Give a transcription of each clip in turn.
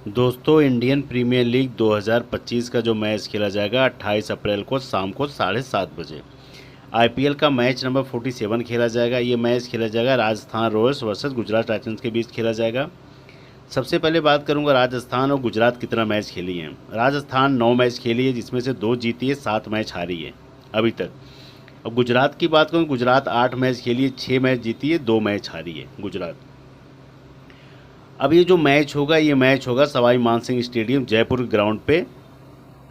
दोस्तों, Indian premiere league 2025 का जो मैच खेला जाएगा 28 अप्रैल को शाम को 7:30 बजे। आईपीएल का मैच नंबर 47 खेला जाएगा। ये मैच खेला जाएगा Rajasthan Royals versus Gujarat Titans के बीच खेला जाएगा। सबसे पहले बात करूंगा राजस्थान और गुजरात कितना मैच खेली है। राजस्थान 9 मैच खेली है, जिसमें से 2 जीती है, 7 मैच हारी है अभी तक। अब गुजरात की बात करूँ, गुजरात 8 मैच खेली है, 6 मैच जीती है, 2 मैच हारी है गुजरात। अब ये जो मैच होगा, ये मैच होगा सवाई मानसिंह स्टेडियम जयपुर ग्राउंड पे,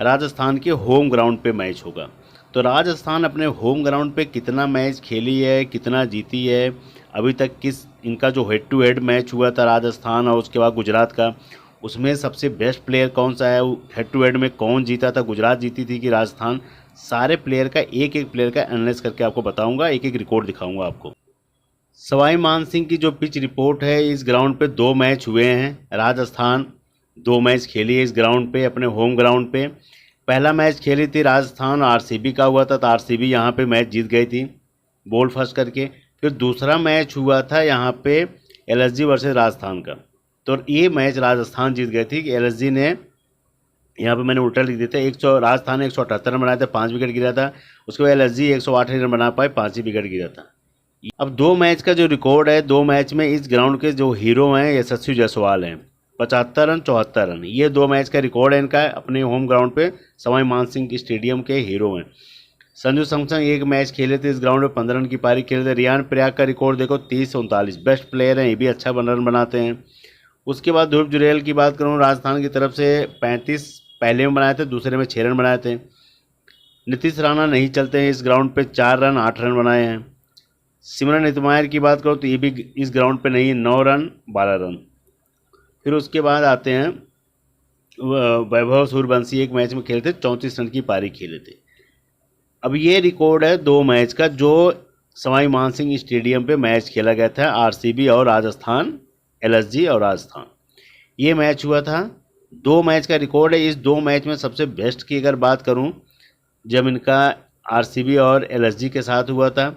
राजस्थान के होम ग्राउंड पे मैच होगा। तो राजस्थान अपने होम ग्राउंड पे कितना मैच खेली है, कितना जीती है अभी तक, किस इनका जो हेड टू हेड मैच हुआ था राजस्थान और उसके बाद गुजरात का, उसमें सबसे बेस्ट प्लेयर कौन सा है, हेड टू हेड में कौन जीता था, गुजरात जीती थी कि राजस्थान, सारे प्लेयर का एक एक प्लेयर का एनालाइज करके आपको बताऊंगा, एक एक रिकॉर्ड दिखाऊंगा आपको। सवाई मानसिंह की जो पिच रिपोर्ट है, इस ग्राउंड पे 2 मैच हुए हैं। राजस्थान 2 मैच खेली है इस ग्राउंड पे, अपने होम ग्राउंड पे। पहला मैच खेली थी राजस्थान आरसीबी का हुआ था, तो आरसीबी यहाँ पे मैच जीत गई थी बॉल फर्स्ट करके। फिर दूसरा मैच हुआ था यहाँ पे एलएसजी वर्सेस राजस्थान का, तो ये मैच राजस्थान जीत गई थी कि एलएसजी ने, यहाँ पे मैंने उल्टा लिख दिया था, 100 राजस्थान ने 178 रन बनाए थे, 5 विकेट गिरा था। उसके बाद एलएसजी 108 रन बना पाए, 5 ही विकेट गिरा था। अब 2 मैच का जो रिकॉर्ड है, 2 मैच में इस ग्राउंड के जो हीरो हैं यशस्वी जायसवाल हैं, 75 रन 74 रन, ये 2 मैच का रिकॉर्ड है इनका अपने होम ग्राउंड पे सवाई मानसिंह स्टेडियम के हीरो हैं। संजू सैमसन 1 मैच खेले थे इस ग्राउंड में, 15 रन की पारी खेले थे। रियान पराग का रिकॉर्ड देखो 30-39, बेस्ट प्लेयर हैं, ये भी अच्छा रन बनाते हैं। उसके बाद ध्रुव जुरैल की बात करूँ, राजस्थान की तरफ से 35 पहले में बनाए थे, दूसरे में 6 रन बनाए थे। नीतीश राणा नहीं चलते हैं इस ग्राउंड पे, 4 रन 8 रन बनाए हैं। सिमरन इतमायर की बात करो तो ये भी इस ग्राउंड पे नहीं है, 9 रन 12 रन। फिर उसके बाद आते हैं वैभव सूर्यवंशी, 1 मैच में खेले थे, 34 रन की पारी खेले थे। अब ये रिकॉर्ड है 2 मैच का जो सवाई मानसिंह स्टेडियम पे मैच खेला गया था, आरसीबी और राजस्थान, एलएसजी और राजस्थान, ये मैच हुआ था। 2 मैच का रिकॉर्ड है। इस 2 मैच में सबसे बेस्ट की अगर बात करूं, जब इनका आरसीबी और एलएसजी के साथ हुआ था,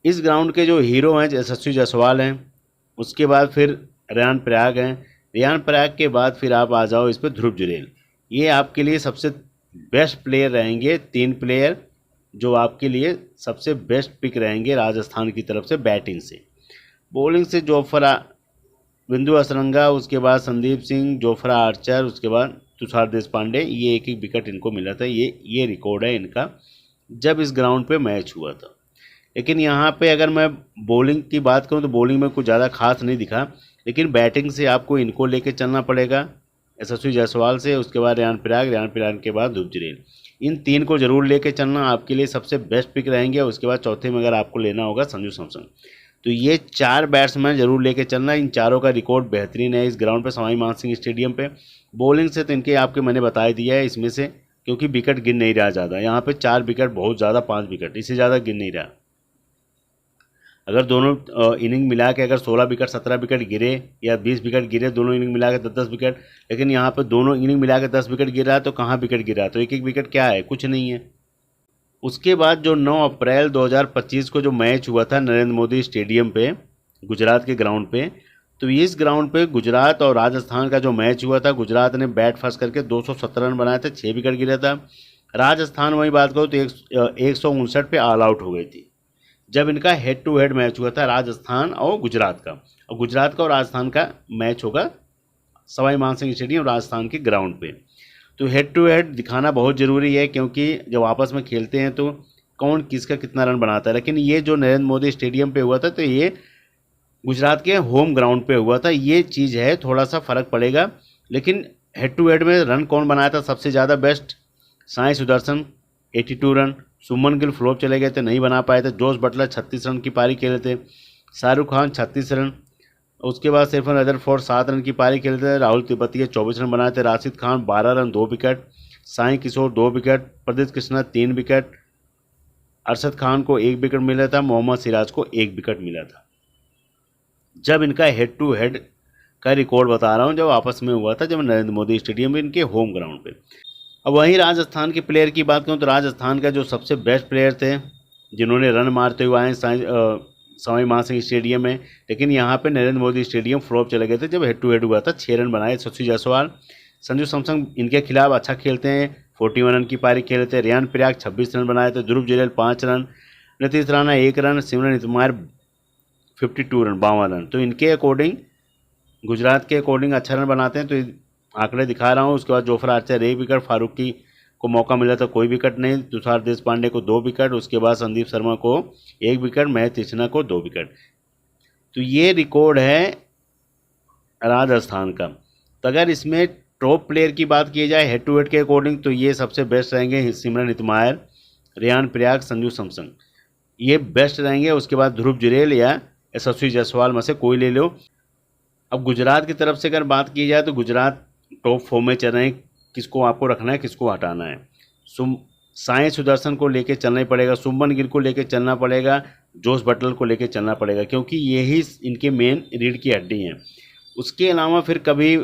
इस ग्राउंड के जो हीरो हैं यशस्वी जायसवाल हैं, उसके बाद फिर रियान पराग हैं, रियान पराग के बाद फिर आप आ जाओ इस पर ध्रुव जुरैल। ये आपके लिए सबसे बेस्ट प्लेयर रहेंगे, 3 प्लेयर जो आपके लिए सबसे बेस्ट पिक रहेंगे राजस्थान की तरफ से बैटिंग से। बॉलिंग से जोफ्रा बिंदु असरंगा, उसके बाद संदीप सिंह, जोफ्रा आर्चर, उसके बाद तुषार देशपांडे, ये एक एक विकेट इनको मिला था। ये रिकॉर्ड है इनका जब इस ग्राउंड पे मैच हुआ था। लेकिन यहाँ पे अगर मैं बॉलिंग की बात करूँ तो बॉलिंग में कुछ ज़्यादा खास नहीं दिखा, लेकिन बैटिंग से आपको इनको लेके चलना पड़ेगा, यशस्वी जायसवाल से, उसके बाद रियान पराग के बाद ध्रुव जुरैल। इन 3 को जरूर लेके चलना, आपके लिए सबसे बेस्ट पिक रहेंगे। उसके बाद चौथे में अगर आपको लेना होगा संजू सैमसन, तो ये 4 बैट्समैन जरूर लेके चलना। इन चारों का रिकॉर्ड बेहतरीन है इस ग्राउंड पे, सवाई मानसिंह स्टेडियम पे। बॉलिंग से तो इनके आपके मैंने बता दिया है इसमें से, क्योंकि विकेट गिन नहीं रहा ज़्यादा यहाँ पे, 4 विकेट बहुत ज़्यादा, 5 विकेट, इससे ज़्यादा गिन नहीं रहा। अगर दोनों इनिंग मिला के अगर 16 विकेट 17 विकेट गिरे या 20 विकेट गिरे, दोनों इनिंग मिला के 10-10 विकेट, लेकिन यहाँ पे दोनों इनिंग मिला के 10 विकेट गिरा है, तो कहाँ विकेट गिरा, तो एक एक विकेट क्या है, कुछ नहीं है। उसके बाद जो 9 अप्रैल 2025 को जो मैच हुआ था नरेंद्र मोदी स्टेडियम पे, गुजरात के ग्राउंड पे, तो इस ग्राउंड पे गुजरात और राजस्थान का जो मैच हुआ था, गुजरात ने बैट फंस करके 217 रन बनाए थे, 6 विकेट गिरा था। राजस्थान वही बात करो तो 159 पे ऑल आउट हो गई थी जब इनका हेड टू हेड मैच हुआ था राजस्थान और गुजरात का। और गुजरात का और राजस्थान का मैच होगा सवाई मानसिंह स्टेडियम राजस्थान के ग्राउंड पे। तो हेड टू हेड दिखाना बहुत ज़रूरी है, क्योंकि जब आपस में खेलते हैं तो कौन किसका कितना रन बनाता है। लेकिन ये जो नरेंद्र मोदी स्टेडियम पे हुआ था, तो ये गुजरात के होम ग्राउंड पे हुआ था, ये चीज़ है, थोड़ा सा फ़र्क पड़ेगा। लेकिन हेड टू हेड में रन कौन बनाया था सबसे ज़्यादा बेस्ट, साई सुदर्शन 82 रन, सुमन गिल फ्लॉप चले गए थे, नहीं बना पाए थे। जोस बटलर 36 रन की पारी खेले थे, शाहरुख खान 36 रन, उसके बाद सिर्फन रदरफोर्ड 7 रन की पारी खेले थे, राहुल तिपतिया 24 रन बनाए थे, राशिद खान 12 रन 2 विकेट, साई किशोर 2 विकेट, प्रदीप कृष्णा 3 विकेट, अरशद खान को 1 विकेट मिला था, मोहम्मद सिराज को 1 विकेट मिला था। जब इनका हेड टू हेड का रिकॉर्ड बता रहा हूँ, जब आपस में हुआ था, जब नरेंद्र मोदी स्टेडियम में इनके होम ग्राउंड पे। अब वहीं राजस्थान के प्लेयर की बात करूँ तो राजस्थान का जो सबसे बेस्ट प्लेयर थे जिन्होंने रन मारते हुए आए, सवाई मानसिंह स्टेडियम में, लेकिन यहाँ पे नरेंद्र मोदी स्टेडियम फ्लॉप चले गए थे जब हेड टू हेड हुआ था। 6 रन बनाए यशस्वी जायसवाल। संजू सैमसन इनके खिलाफ अच्छा खेलते हैं, 41 रन की पारी खेलते हैं। रेयान पराग 26 रन बनाए थे। ध्रुव जुरैल 5 रन, नीतीश राणा 1 रन, सिमरन इतमार 52 रन 52 रन। तो इनके अकॉर्डिंग, गुजरात के अकॉर्डिंग अच्छा रन बनाते हैं, तो आंकड़े दिखा रहा हूँ। उसके बाद जोफ्रा आर्चर 1 विकेट, फारूकी को मौका मिला था कोई विकेट नहीं, तुषार देशपांडे को 2 विकेट, उसके बाद संदीप शर्मा को 1 विकेट, महेश तीक्ष्णा को 2 विकेट। तो ये रिकॉर्ड है राजस्थान का। तो अगर इसमें टॉप प्लेयर की बात की जाए हेड टू हेड के अकॉर्डिंग, तो ये सबसे बेस्ट रहेंगे सिमरन इतमायर, रेयान पराग, संजू सैमसन, ये बेस्ट रहेंगे। उसके बाद ध्रुव जुरैल या यशस्वी जायसवाल में से कोई ले लो। अब गुजरात की तरफ से अगर बात की जाए तो गुजरात टॉप 4 में चल रहे हैं, किसको आपको रखना है, किसको हटाना है। साई सुदर्शन को लेके चलना ही पड़ेगा, शुभमन गिल को लेके चलना पड़ेगा, जोश बटलर को लेके चलना पड़ेगा, क्योंकि यही इनके मेन रीढ़ की हड्डी हैं। उसके अलावा फिर कभी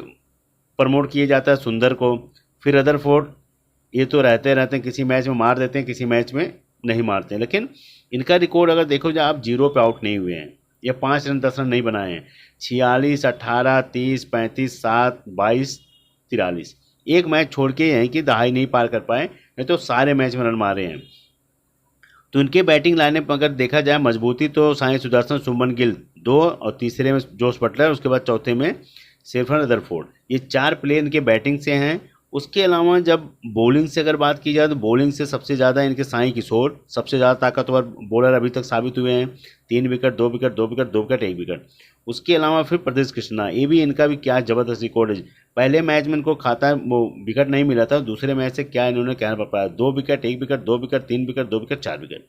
प्रमोट किया जाता है सुंदर को, फिर रदरफोर्ड, ये तो रहते हैं, किसी मैच में मार देते हैं, किसी मैच में नहीं मारते हैं। लेकिन इनका रिकॉर्ड अगर देखो जाए, आप 0 पे आउट नहीं हुए हैं, या 5 रन 10 रन नहीं बनाए हैं। 46, 18, 30, 35, 7, 22, 43, एक मैच छोड़ के हैं कि दहाई नहीं पार कर पाए, नहीं तो सारे मैच में रन मारे हैं। तो इनके बैटिंग लाइनअप अगर देखा जाए मजबूती, तो साई सुदर्शन, शुभमन गिल 2, और तीसरे में जोश बटलर, उसके बाद चौथे में सेफरन रदरफोर्ड, ये 4 प्लेयर इनके बैटिंग से हैं। उसके अलावा जब बॉलिंग से अगर बात की जाए तो बॉलिंग से सबसे ज़्यादा इनके साई किशोर सबसे ज़्यादा ताकतवर बॉलर अभी तक साबित हुए हैं। 3 wicket, 2 wicket, 2 wicket, 2 wicket, 1 wicket. उसके अलावा फिर प्रदेश कृष्णा, ये भी इनका भी क्या ज़बरदस्त रिकॉर्ड है। पहले मैच में इनको खाता वो विकेट नहीं मिला था, दूसरे मैच से क्या इन्होंने कहना पड़ पाया, 2 wicket, 1 wicket, 2 wicket, 3 wicket, 2 wicket, 4 wicket,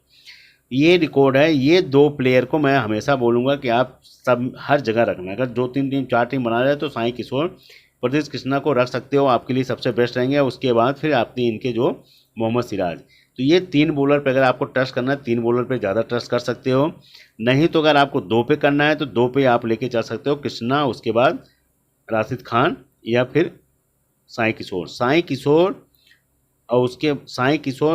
ये रिकॉर्ड है। ये 2 प्लेयर को मैं हमेशा बोलूँगा कि आप सब हर जगह रखना। अगर 2-3 टीम 4 टीम बना रहे तो साई किशोर, प्रदेश कृष्णा को रख सकते हो, आपके लिए सबसे बेस्ट रहेंगे। उसके बाद फिर आपने इनके जो मोहम्मद सिराज, तो ये 3 बॉलर पे अगर आपको ट्रस्ट करना है, 3 बॉलर पे ज़्यादा ट्रस्ट कर सकते हो। नहीं तो अगर आपको 2 पे करना है तो 2 पे आप लेके चल सकते हो, कृष्णा, उसके बाद राशिद खान, या फिर साई किशोर और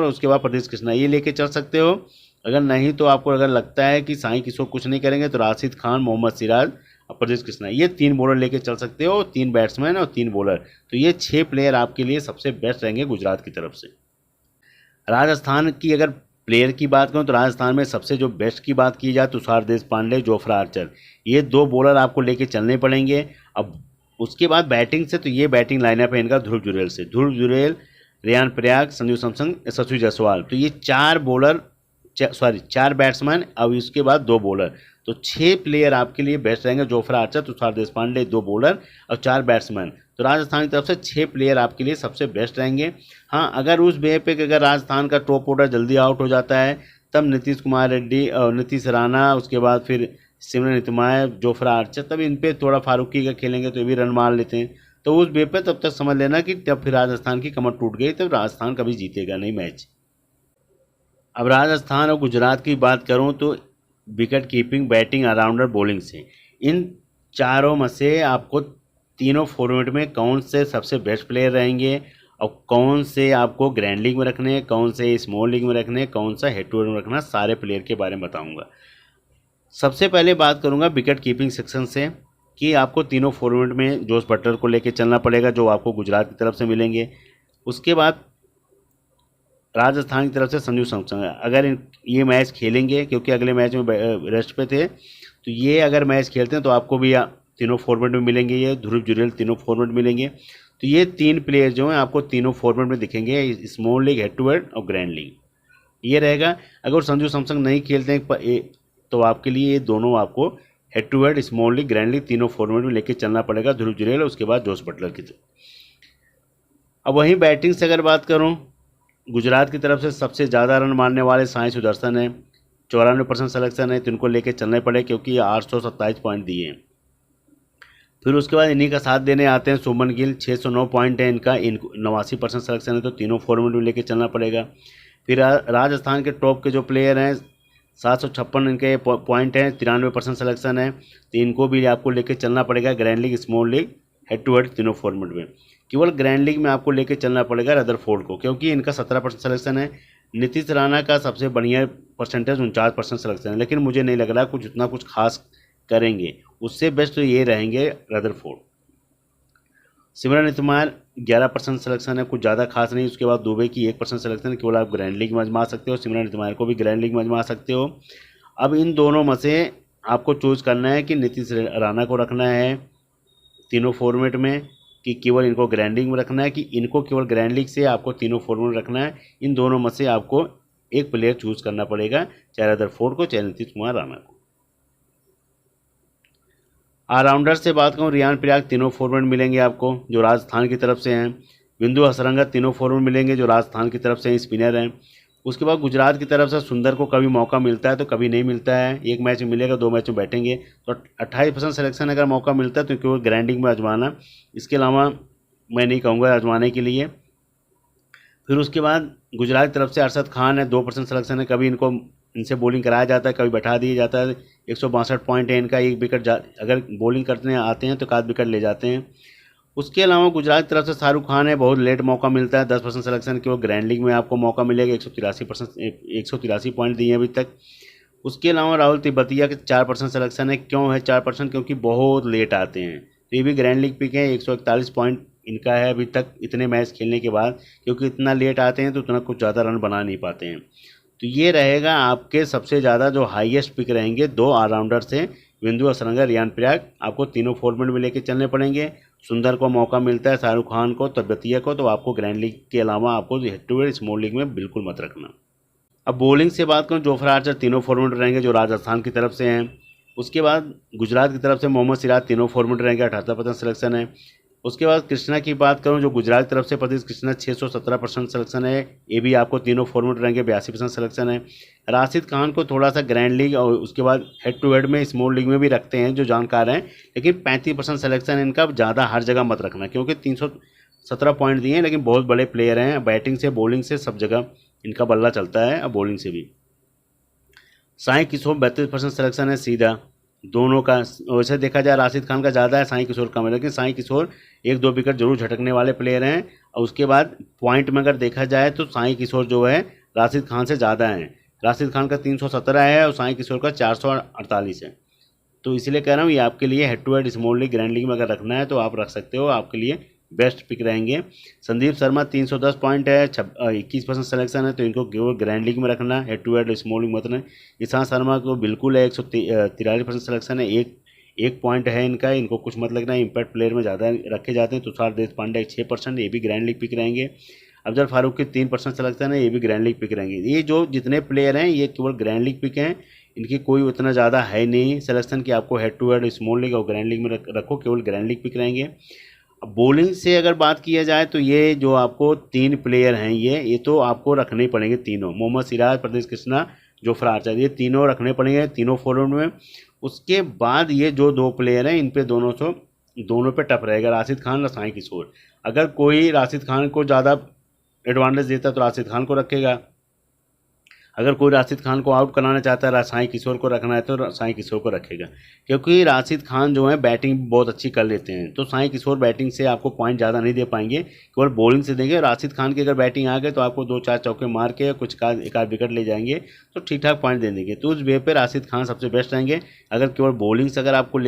उसके बाद प्रदेश कृष्णा, ये लेके चल सकते हो। अगर नहीं तो आपको अगर लगता है कि साई किशोर कुछ नहीं करेंगे तो राशिद खान, मोहम्मद सिराज और प्रदेश कृष्णा, ये 3 बॉलर लेके चल सकते हो, 3 बैट्समैन और 3 बॉलर। तो ये 6 प्लेयर आपके लिए सबसे बेस्ट रहेंगे गुजरात की तरफ से। राजस्थान की अगर प्लेयर की बात करूं तो राजस्थान में सबसे जो बेस्ट की बात की जाए, तुषार देशपांडे, जोफ्रा आर्चर, ये 2 बॉलर आपको लेके चलने पड़ेंगे। अब उसके बाद बैटिंग से, तो ये बैटिंग लाइनअप है इनका ध्रुव जुरैल, रेयान पराग, संजू सैमसन, यशस्वी जायसवाल। तो ये 4 बैट्समैन, अब इसके बाद 2 बॉलर, तो 6 प्लेयर आपके लिए बेस्ट रहेंगे। Jofra Archer, Tushar Deshpande, 2 bowler और 4 बैट्समैन। तो राजस्थान की तरफ से 6 प्लेयर आपके लिए सबसे बेस्ट रहेंगे। हाँ, अगर उस वे पे अगर राजस्थान का टॉप ऑर्डर जल्दी आउट हो जाता है, तब नीतीश कुमार रेड्डी और नीतीश राणा, उसके बाद फिर सिमरन इतमायर, जोफ्रा आर्चर, तब इन पे थोड़ा फारूकी का खेलेंगे तो ये भी रन मार लेते हैं। तो उस वे पे तब तक समझ लेना कि तब फिर राजस्थान की कमर टूट गई, तब राजस्थान कभी जीतेगा नहीं मैच। अब राजस्थान और गुजरात की बात करूं तो wicket keeping, batting, allrounder, bowling से, इन चारों में से आपको तीनों फॉर्मेट में कौन से सबसे बेस्ट प्लेयर रहेंगे और कौन से आपको ग्रैंड लीग में रखने हैं, कौन से स्मॉल लीग में रखने हैं, कौन सा हेड टू हेड में रखना, सारे प्लेयर के बारे में बताऊंगा। सबसे पहले बात करूंगा विकेट कीपिंग सेक्शन से, कि आपको तीनों फॉर्मेट में जोश बटलर को लेके चलना पड़ेगा, जो आपको गुजरात की तरफ से मिलेंगे। उसके बाद राजस्थान की तरफ से संजू सैमसन, अगर ये मैच खेलेंगे, क्योंकि अगले मैच में रेस्ट पे थे, तो ये अगर मैच खेलते हैं तो आपको भी तीनों फॉर्मेट में मिलेंगे। ये ध्रुव जुरैल तीनों फॉर्मेट मिलेंगे। तो ये 3 प्लेयर जो हैं आपको तीनों फॉर्मेट में दिखेंगे, small league, head to head और ग्रैंड लीग, ये रहेगा। अगर संजू सैमसन नहीं खेलते हैं तो आपके लिए ये दोनों आपको head to head, small league, grand league तीनों फॉर्मेट में लेके चलना पड़ेगा, ध्रुव जुरैल, उसके बाद जोश बटलर की। अब वहीं बैटिंग से अगर बात करूँ, गुजरात की तरफ से सबसे ज़्यादा रन मारने वाले साई सुदर्शन है, 94% सिलेक्शन है, तो इनको लेके चलने पड़े, क्योंकि 827 पॉइंट दिए हैं। फिर उसके बाद इन्हीं का साथ देने आते हैं शुभमन गिल, 609 पॉइंट है इनका, 89% सिलेक्शन है, तो तीनों फॉर्मेट में लेके चलना पड़ेगा। फिर राजस्थान के टॉप के जो प्लेयर हैं, 756 इनके पॉइंट हैं, 93% सिलेक्शन है, तो इनको भी आपको लेके चलना पड़ेगा, grand league, small league, head to head तीनों फॉर्मेट में। केवल ग्रैंड लीग में आपको लेके चलना पड़ेगा रदरफोर्ड को, क्योंकि इनका 17% सिलेक्शन है, नीतीश राणा का सबसे बढ़िया परसेंटेज 49% सिलेक्शन है, लेकिन मुझे नहीं लग रहा कुछ उतना कुछ खास करेंगे। उससे बेस्ट तो ये रहेंगे रदरफोर्ड। सिमरन इतमार 11% सिलेक्शन है, कुछ ज़्यादा खास नहीं। उसके बाद दुबे की 1% सिलेक्शन है, केवल आप ग्रैंड लीग में आजमा सकते हो, सिमरन इतमार को भी ग्रैंड लीग में आजमा सकते हो। अब इन दोनों में से आपको चूज़ करना है कि नीतीश राणा को रखना है तीनों फॉर्मेट में, कि केवल इनको ग्रैंड लीग में रखना है, कि इनको केवल ग्रैंड लीग से आपको तीनों फॉर्मेट में रखना है। इन दोनों में से आपको एक प्लेयर चूज़ करना पड़ेगा, चाहे रदरफोर्ड को, चाहे नीतीश कुमार राणा को। ऑलराउंडर से बात करूँ, रियान पराग तीनों फॉर्मेट मिलेंगे आपको जो राजस्थान की तरफ से हैं। बिंदु हसरंगा तीनों फॉर्मेट मिलेंगे जो राजस्थान की तरफ से स्पिनर हैं। उसके बाद गुजरात की तरफ से सुंदर को कभी मौका मिलता है तो कभी नहीं मिलता है, एक मैच में मिलेगा, 2 मैच में बैठेंगे। तो 28% सिलेक्शन अगर मौका मिलता है तो केवल ग्रैंडिंग में आजमाना, इसके अलावा मैं नहीं कहूँगा आजमाने के लिए। फिर उसके बाद गुजरात की तरफ से अरशद खान है, 2% सिलेक्शन है, कभी इनसे बॉलिंग कराया जाता है, कभी बैठा दिया जाता है। 162 पॉइंट है इनका, एक विकेट अगर बॉलिंग करने आते हैं तो 1 विकेट ले जाते हैं। उसके अलावा गुजरात की तरफ से शाहरुख खान है, बहुत लेट मौका मिलता है, 10% सिलेक्शन, केवल ग्रैंड लीग में आपको मौका मिलेगा। 183 पॉइंट दिए अभी तक। उसके अलावा राहुल तिब्बतिया के 4% सिलेक्शन है। क्यों है 4%? क्योंकि बहुत लेट आते हैं, तो ये भी ग्रैंड लीग पिक है। 141 पॉइंट इनका है अभी तक इतने मैच खेलने के बाद, क्योंकि इतना लेट आते हैं तो उतना कुछ ज़्यादा रन बना नहीं पाते हैं। तो ये रहेगा आपके सबसे ज़्यादा जो हाईएस्ट पिक रहेंगे 2 ऑलराउंडर से, बिंदु हसरंगा, रियान पराग। आपको तीनों फॉर्मेट में लेके चलने पड़ेंगे। सुंदर को मौका मिलता है, शाहरुख खान को, तिब्बतिया को, तो आपको ग्रैंड लीग के अलावा आपको head to head small league में बिल्कुल मत रखना। अब बॉलिंग से बात करूँ, जोफ्रा आर्चर तीनों फॉर्मेट रहेंगे जो राजस्थान की तरफ से हैं। उसके बाद गुजरात की तरफ से मोहम्मद सिराज तीनों फॉर्मेट रहेंगे, 78% सिलेक्शन है। उसके बाद कृष्णा की बात करूं, जो गुजरात की तरफ से प्रदीप कृष्णा 617% सिलेक्शन है, ये भी आपको तीनों फॉर्मेट रहेंगे, 82% सिलेक्शन है। राशिद खान को थोड़ा सा ग्रैंड लीग और उसके बाद हेड टू हेड में स्मॉल लीग में भी रखते हैं जो जानकार हैं, लेकिन 35% सिलेक्शन इनका, ज़्यादा हर जगह मत रखना, क्योंकि 317 पॉइंट दिए हैं, लेकिन बहुत बड़े प्लेयर हैं, बैटिंग से बॉलिंग से सब जगह इनका बल्ला चलता है, और बॉलिंग से भी। साई किशोर 32% सिलेक्शन है सीधा, दोनों का। वैसे देखा जाए राशिद खान का ज़्यादा है, साई किशोर कम है, लेकिन साई किशोर 1-2 विकेट जरूर झटकने वाले प्लेयर हैं। और उसके बाद पॉइंट में अगर देखा जाए तो साई किशोर जो है राशिद खान से ज़्यादा हैं। राशिद खान का 317 है और साई किशोर का 448 है। तो इसलिए कह रहा हूँ ये आपके लिए head to head small league, grand league में अगर रखना है तो आप रख सकते हो, आपके लिए बेस्ट पिक रहेंगे। संदीप शर्मा 310 पॉइंट है, 21% सिलेक्शन है, तो इनको केवल ग्रैंड लीग में रखना, head to head small league मत रखना। ईशांत शर्मा को बिल्कुल है, 143% सिलेक्शन है, एक पॉइंट है इनका, इनको कुछ मत लगना है। इम्पैक्ट प्लेयर में ज़्यादा रखे जाते हैं। तुषार देशपांडे 6%, ये भी ग्रैंड लीग पिक रहेंगे। अफजल फारूक की 3% सिलेक्शन है, ये भी ग्रैंड लीग पिक रहेंगे। ये जो जितने प्लेयर हैं ये केवल ग्रैंड लीग पिक हैं, इनकी कोई उतना ज़्यादा है नहीं सिलेक्शन कि आपको head to head small league और ग्रैंड लीग में रखो, केवल ग्रैंड लीग पिक रहेंगे। अब बॉलिंग से अगर बात किया जाए तो ये जो आपको 3 प्लेयर हैं ये तो आपको रखने ही पड़ेंगे तीनों, मोहम्मद सिराज, प्रदीप कृष्णा, जोफ्रा आर्चर, ये तीनों रखने पड़ेंगे तीनों फॉर्मेट में। उसके बाद ये जो 2 प्लेयर हैं इन पे दोनों पे टफ रहेगा, राशिद खान और साई किशोर। अगर कोई राशिद खान को ज़्यादा एडवांटेज देता है तो राशिद खान को रखेगा, अगर कोई राशिद खान को आउट कराना चाहता है, साई किशोर को रखना है तो साई किशोर को रखेगा, क्योंकि राशिद खान जो है बैटिंग बहुत अच्छी कर लेते हैं, तो साई किशोर बैटिंग से आपको पॉइंट ज़्यादा नहीं दे पाएंगे, केवल बॉलिंग से देंगे। राशिद खान की अगर बैटिंग आ गए तो आपको 2-4 चौके मार के एक आध विकेट ले जाएंगे, तो ठीक ठाक पॉइंट दे देंगे। तो उस वे पर राशिद खान सबसे बेस्ट रहेंगे। अगर केवल बॉलिंग से अगर आपको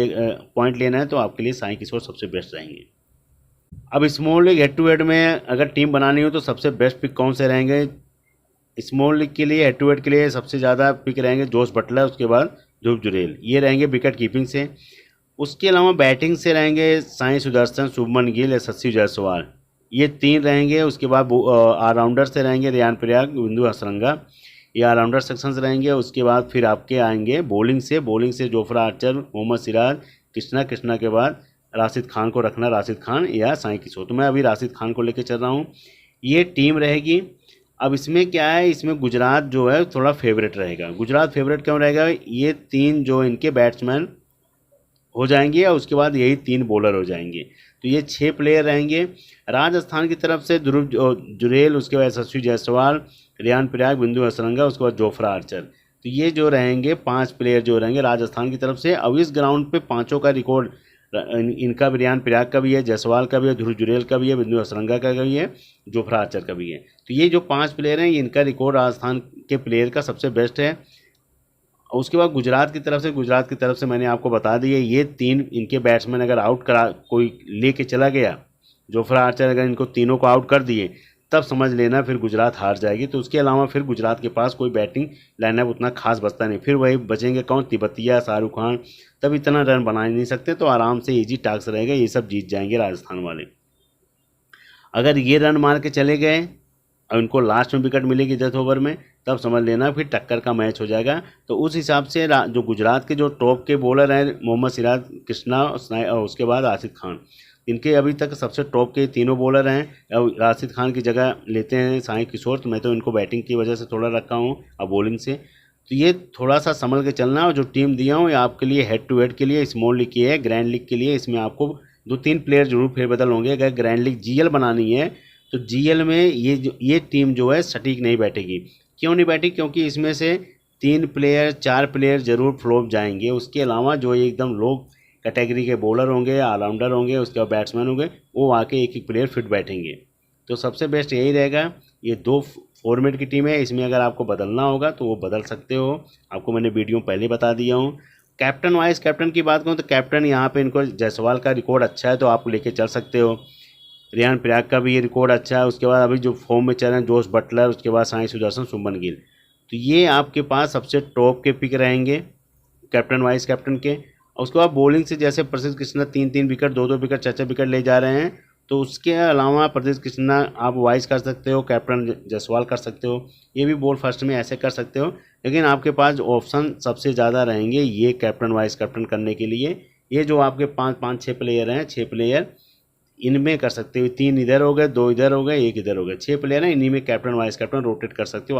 पॉइंट लेना है तो आपके लिए साई किशोर सबसे बेस्ट रहेंगे। अब small league head to head में अगर टीम बनानी हो तो सबसे बेस्ट पिक कौन से रहेंगे? स्मॉल लीग के लिए हेड टू हेड के लिए सबसे ज़्यादा पिक रहेंगे जोश बटलर, उसके बाद ध्रुव जुरेल, ये रहेंगे विकेट कीपिंग से। उसके अलावा बैटिंग से रहेंगे साई सुदर्शन, शुभमन गिल, यशस्वी जायसवाल, ये 3 रहेंगे। उसके बाद ऑलराउंडर से रहेंगे रियान पराग, बिंदु हसरंगा, ये ऑलराउंडर सेक्शन से रहेंगे। उसके बाद फिर आपके आएंगे बॉलिंग से जोफ्रा आर्चर, मोहम्मद सिराज, कृष्णा के बाद राशिद खान को रखना, राशिद खान या साई किशोर, तो मैं अभी राशिद खान को लेकर चल रहा हूँ। ये टीम रहेगी। अब इसमें क्या है, इसमें गुजरात जो है थोड़ा फेवरेट रहेगा। गुजरात फेवरेट क्यों रहेगा? ये 3 जो इनके बैट्समैन हो जाएंगे और उसके बाद यही 3 बॉलर हो जाएंगे, तो ये 6 प्लेयर रहेंगे। राजस्थान की तरफ से ध्रुव जुरेल, उसके बाद यशस्वी जायसवाल, रियान पराग, बिंदु हसरंगा, उसके बाद जोफ्रा आर्चर, तो ये जो रहेंगे 5 प्लेयर जो रहेंगे राजस्थान की तरफ से। अब इस ग्राउंड पे 5 का रिकॉर्ड इनका भी, रियान पराग का भी है, जायसवाल का भी है, ध्रुव जुरेल का भी है, बिंदु हसरंगा का भी है, जोफ्रा आर्चर का भी है। तो ये जो 5 प्लेयर हैं, इनका रिकॉर्ड राजस्थान के प्लेयर का सबसे बेस्ट है। और उसके बाद गुजरात की तरफ से मैंने आपको बता दिया, ये 3 इनके बैट्समैन अगर आउट करा कोई लेके चला गया, जोफ्रा आर्चर अगर इनको तीनों को आउट कर दिए, तब समझ लेना फिर गुजरात हार जाएगी। तो उसके अलावा फिर गुजरात के पास कोई बैटिंग लाइनअप उतना खास बचता नहीं, फिर वही बचेंगे कौन, तिब्बतिया, शाहरुख खान, तब इतना रन बना ही नहीं सकते। तो आराम से इजी टास्क रहेगा, ये सब जीत जाएंगे राजस्थान वाले। अगर ये रन मार के चले गए और उनको लास्ट में विकेट मिलेगी 10 ओवर में, तब समझ लेना फिर टक्कर का मैच हो जाएगा। तो उस हिसाब से जो गुजरात के जो टॉप के बॉलर हैं, मोहम्मद सिराज, कृष्णा और उसके बाद राशिद खान, इनके अभी तक सबसे टॉप के तीनों बॉलर हैं। राशिद खान की जगह लेते हैं साई किशोर, तो मैं तो इनको बैटिंग की वजह से थोड़ा रखा हूँ और बॉलिंग से। तो ये थोड़ा सा संभल के चलना, और जो टीम दिया हूँ ये आपके लिए हेड टू हेड के लिए, स्मॉल लीग की है, ग्रैंड लीग के लिए इसमें आपको 2-3 प्लेयर जरूर फेरबदल होंगे। अगर ग्रैंड लीग जीएल बनानी है तो जीएल में ये टीम जो है सटीक नहीं बैठेगी। क्यों नहीं बैठी? क्योंकि इसमें से 3 प्लेयर 4 प्लेयर ज़रूर फ्लॉप जाएंगे। उसके अलावा जो एकदम लो कैटेगरी के बॉलर होंगे, ऑलराउंडर होंगे, उसके बाद बैट्समैन होंगे, वो आके एक एक प्लेयर फिट बैठेंगे। तो सबसे बेस्ट यही रहेगा। ये 2 फॉर्मेट की टीम है, इसमें अगर आपको बदलना होगा तो वो बदल सकते हो, आपको मैंने वीडियो पहले बता दिया हूँ। कैप्टन वाइस कैप्टन की बात करूँ तो कैप्टन यहाँ पे इनको जायसवाल का रिकॉर्ड अच्छा है, तो आप लेके चल सकते हो। रियान पराग का भी ये रिकॉर्ड अच्छा है। उसके बाद अभी जो फॉर्म में चल रहे हैं जोश बटलर, उसके बाद साई सुदर्शन, शुभमन गिल, तो ये आपके पास सबसे टॉप के पिक रहेंगे कैप्टन वाइस कैप्टन के। और उसके बाद बॉलिंग से जैसे प्रसिद्ध कृष्णा 3-3 विकेट, 2-2 विकेट, 4-4 विकेट ले जा रहे हैं, तो उसके अलावा प्रसिद्ध कृष्णा आप वाइस कर सकते हो, कैप्टन जायसवाल कर सकते हो, ये भी बॉल फर्स्ट में ऐसे कर सकते हो। लेकिन आपके पास ऑप्शन सबसे ज़्यादा रहेंगे ये कैप्टन वाइस कैप्टन करने के लिए। ये जो आपके 5-6 प्लेयर हैं, 6 प्लेयर इनमें कर सकते हो, 3 इधर हो गए, 2 इधर हो गए, 1 इधर हो गए, 6 प्लेयर हैं, इन्हीं में कैप्टन वाइस कैप्टन रोटेट कर सकते हो।